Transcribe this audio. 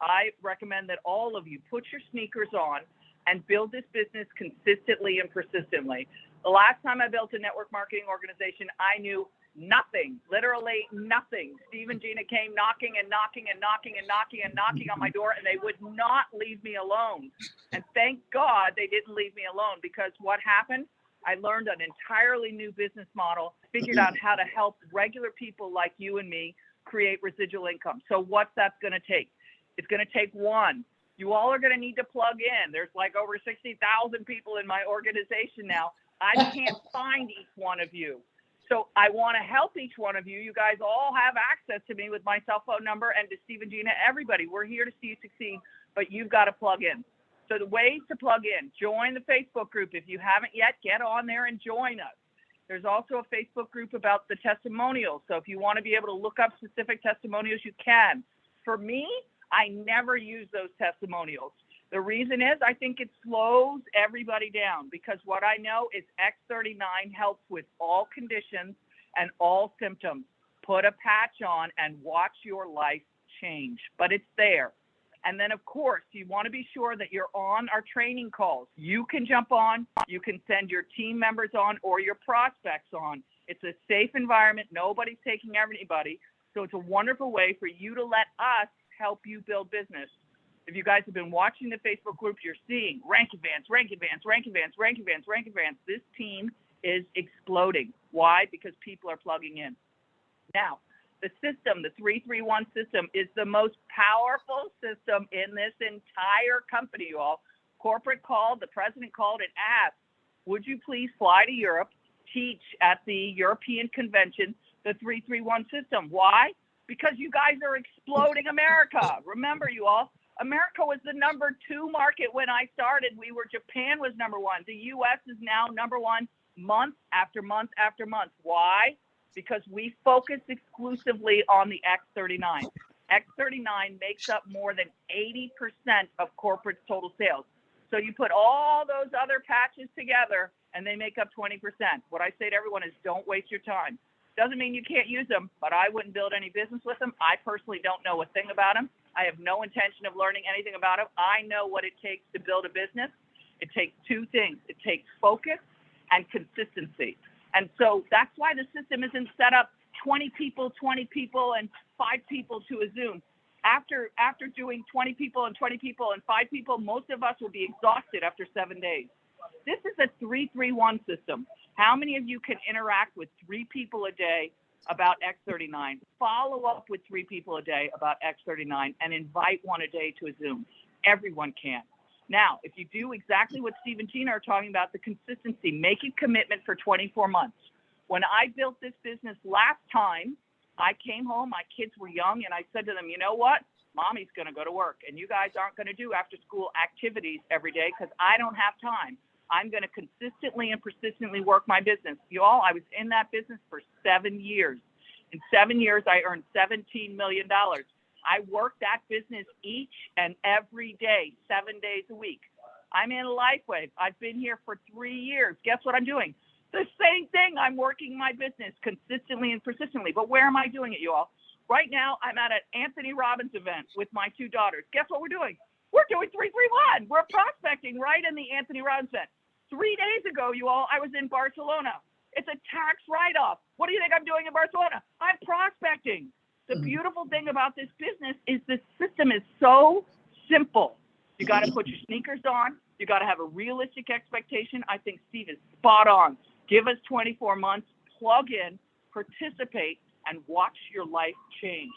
I recommend that all of you put your sneakers on and build this business consistently and persistently. The last time I built a network marketing organization, I knew nothing, literally nothing. Steve and Gina came knocking and knocking and knocking and knocking and knocking on my door, and they would not leave me alone. And thank God they didn't leave me alone, because what happened? I learned an entirely new business model, figured out how to help regular people like you and me create residual income. So what's that going to take? It's going to take one. You all are going to need to plug in. There's like over 60,000 people in my organization now. I can't find each one of you. So I want to help each one of you. You guys all have access to me with my cell phone number, and to Steve and Gina, everybody. We're here to see you succeed, but you've got to plug in. So the ways to plug in: join the Facebook group. If you haven't yet, get on there and join us. There's also a Facebook group about the testimonials. So if you want to be able to look up specific testimonials, you can. For me, I never use those testimonials. The reason is I think it slows everybody down, because what I know is X39 helps with all conditions and all symptoms. Put a patch on and watch your life change, but it's there. And then, of course, you want to be sure that you're on our training calls. You can jump on, you can send your team members on or your prospects on. It's a safe environment. Nobody's taking everybody. So it's a wonderful way for you to let us help you build business. If you guys have been watching the Facebook group, you're seeing rank advance, rank advance, rank advance, rank advance, rank advance. This team is exploding. Why? Because people are plugging in. Now, the system, the 331 system, is the most powerful system in this entire company, you all. Corporate called, the president called and asked, would you please fly to Europe, teach at the European convention, the 331 system. Why? Because you guys are exploding America. Remember, you all, America was the #2 market when I started. Japan was #1. The U.S. is now #1 month after month after month. Why? Because we focus exclusively on the X39. X39 makes up more than 80% of corporate total sales. So you put all those other patches together and they make up 20%. What I say to everyone is, don't waste your time. Doesn't mean you can't use them, but I wouldn't build any business with them. I personally don't know a thing about them. I have no intention of learning anything about them. I know what it takes to build a business. It takes two things. It takes focus and consistency. And so that's why the system isn't set up 20 people, and 5 people to a Zoom. After doing 20 people and 20 people and 5 people, most of us will be exhausted after 7 days. This is a 331 system. How many of you can interact with 3 people a day about X39? Follow up with 3 people a day about X39 and invite one a day to a Zoom. Everyone can. Now, if you do exactly what Steve and Gina are talking about, the consistency, make a commitment for 24 months. When I built this business last time, I came home, my kids were young, and I said to them, you know what? Mommy's going to go to work, and you guys aren't going to do after-school activities every day because I don't have time. I'm going to consistently and persistently work my business. You all, I was in that business for 7 years. In 7 years, I earned $17 million. I work that business each and every day, 7 days a week. I'm in Lifewave. I've been here for 3 years. Guess what I'm doing? The same thing. I'm working my business consistently and persistently. But where am I doing it, you all? Right now, I'm at an Anthony Robbins event with my 2 daughters. Guess what we're doing? We're doing 331. We're prospecting right in the Anthony Robbins event. 3 days ago, you all, I was in Barcelona. It's a tax write-off. What do you think I'm doing in Barcelona? I'm prospecting. The beautiful thing about this business is the system is so simple. You got to put your sneakers on. You got to have a realistic expectation. I think Steve is spot on. Give us 24 months, plug in, participate, and watch your life change.